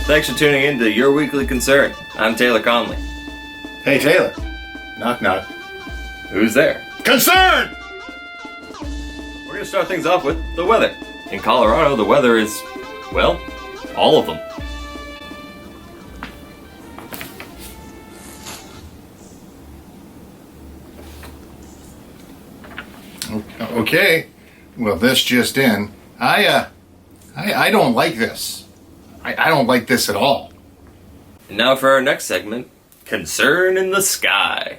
Thanks for tuning in to Your Weekly Concern. I'm Taylor Conley. Hey, Taylor. Knock, knock. Who's there? Concern! We're going to start things off with the weather. In Colorado, the weather is, well, all of them. Okay. Well, this just in. I don't like this. I don't like this at all. And now for our next segment, Concern in the Sky.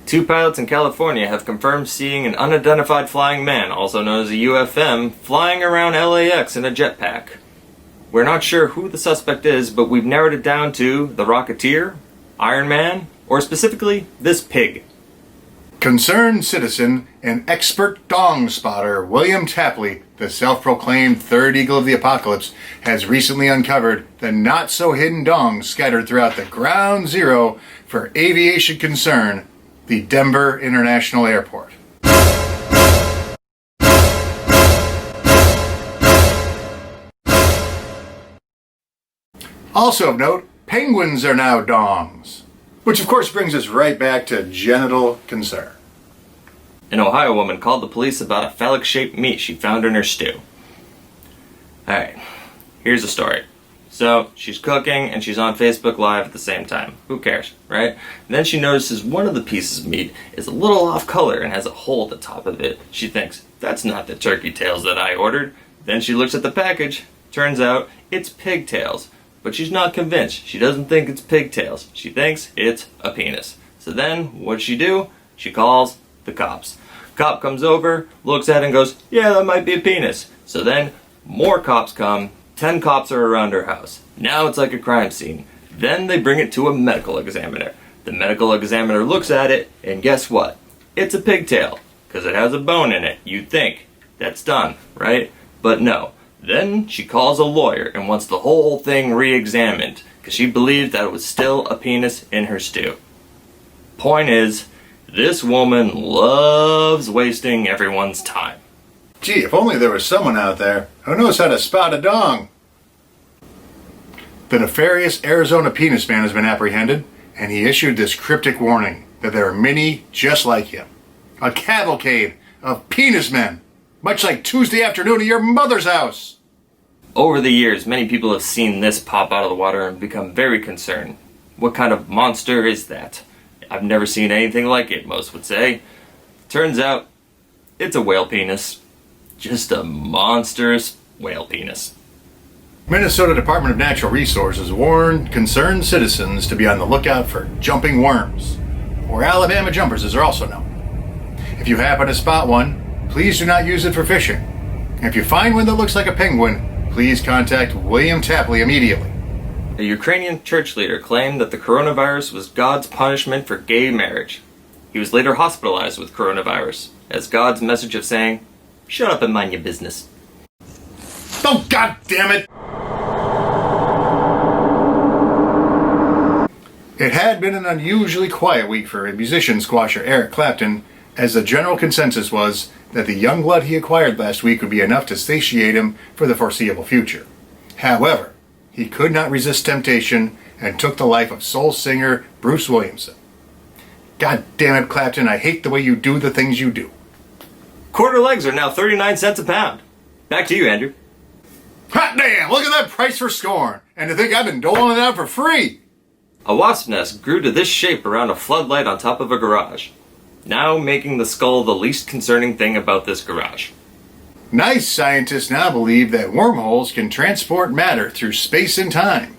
2 pilots in California have confirmed seeing an unidentified flying man, also known as a UFM, flying around LAX in a jetpack. We're not sure who the suspect is, but we've narrowed it down to the Rocketeer, Iron Man, or specifically this pig. Concerned citizen and expert dong spotter William Tapley, the self-proclaimed third eagle of the apocalypse, has recently uncovered the not-so-hidden dongs scattered throughout the ground zero for aviation concern, the Denver International Airport. Also of note, penguins are now dongs. Which of course brings us right back to genital concern. An Ohio woman called the police about a phallic-shaped meat she found in her stew. Alright, here's the story. So, she's cooking and she's on Facebook Live at the same time. Who cares, right? And then she notices one of the pieces of meat is a little off color and has a hole at the top of it. She thinks, that's not the turkey tails that I ordered. Then she looks at the package. Turns out, it's pigtails. But she's not convinced. She doesn't think it's pigtails. She thinks it's a penis. So then, what'd she do? She calls the cops. Cop comes over, looks at it and goes, yeah, that might be a penis. So then, more cops come. 10 cops are around her house. Now it's like a crime scene. Then they bring it to a medical examiner. The medical examiner looks at it, and guess what? It's a pigtail, because it has a bone in it. You'd think that's done, right? But no. Then she calls a lawyer and wants the whole thing re-examined because she believed that it was still a penis in her stew. Point is, this woman loves wasting everyone's time. Gee, if only there was someone out there who knows how to spot a dong. The nefarious Arizona penis man has been apprehended, and he issued this cryptic warning that there are many just like him. A cavalcade of penis men. Much like Tuesday afternoon at your mother's house. Over the years, many people have seen this pop out of the water and become very concerned. What kind of monster is that? I've never seen anything like it, most would say. Turns out, it's a whale penis. Just a monstrous whale penis. Minnesota Department of Natural Resources warned concerned citizens to be on the lookout for jumping worms, or Alabama jumpers as they're also known. If you happen to spot one, please do not use it for fishing. If you find one that looks like a penguin, please contact William Tapley immediately. A Ukrainian church leader claimed that the coronavirus was God's punishment for gay marriage. He was later hospitalized with coronavirus, as God's message of saying, shut up and mind your business. Oh, God damn it! It had been an unusually quiet week for musician squasher Eric Clapton, as the general consensus was that the young blood he acquired last week would be enough to satiate him for the foreseeable future. However, he could not resist temptation and took the life of soul singer Bruce Williamson. God damn it, Clapton, I hate the way you do the things you do. Quarter legs are now 39 cents a pound. Back to you, Andrew. Hot damn, look at that price for scorn. And to think I've been doling it out for free. A wasp nest grew to this shape around a floodlight on top of a garage, now making the skull the least concerning thing about this garage. Nice scientists now believe that wormholes can transport matter through space and time.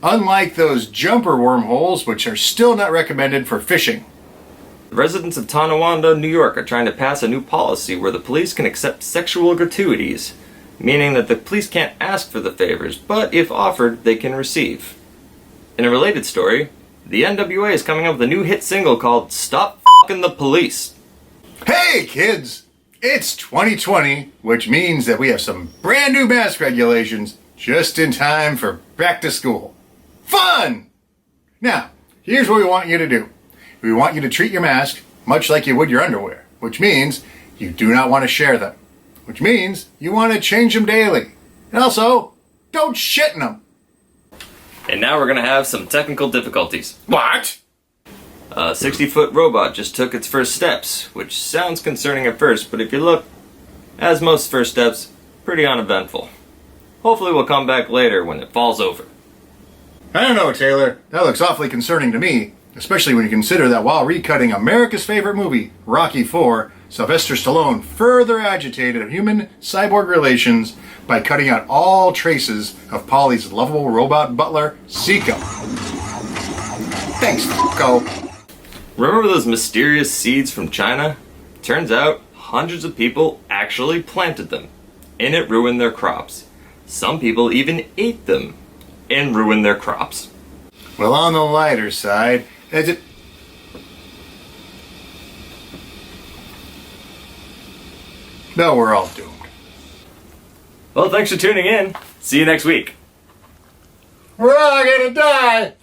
Unlike those jumper wormholes, which are still not recommended for fishing. The residents of Tonawanda, New York are trying to pass a new policy where the police can accept sexual gratuities, meaning that the police can't ask for the favors, but if offered, they can receive. In a related story, the NWA is coming up with a new hit single called Stop F***ing the Police. Hey kids, it's 2020, which means that we have some brand new mask regulations just in time for back to school. Fun! Now, here's what we want you to do. We want you to treat your mask much like you would your underwear, which means you do not want to share them. which means you want to change them daily. And also, don't shit in them. And now we're gonna have some technical difficulties. What? A 60-foot robot just took its first steps, which sounds concerning at first, but if you look, as most first steps, pretty uneventful. Hopefully we'll come back later when it falls over. I don't know, Taylor. That looks awfully concerning to me, especially when you consider that while recutting America's favorite movie, Rocky IV, Sylvester Stallone further agitated human cyborg relations by cutting out all traces of Paulie's lovable robot butler, Seiko. Thanks, Seiko. Remember those mysterious seeds from China? Turns out, hundreds of people actually planted them, and it ruined their crops. Some people even ate them, and ruined their crops. Well, on the lighter side, no, we're all doomed. Well, thanks for tuning in. See you next week. We're all gonna die!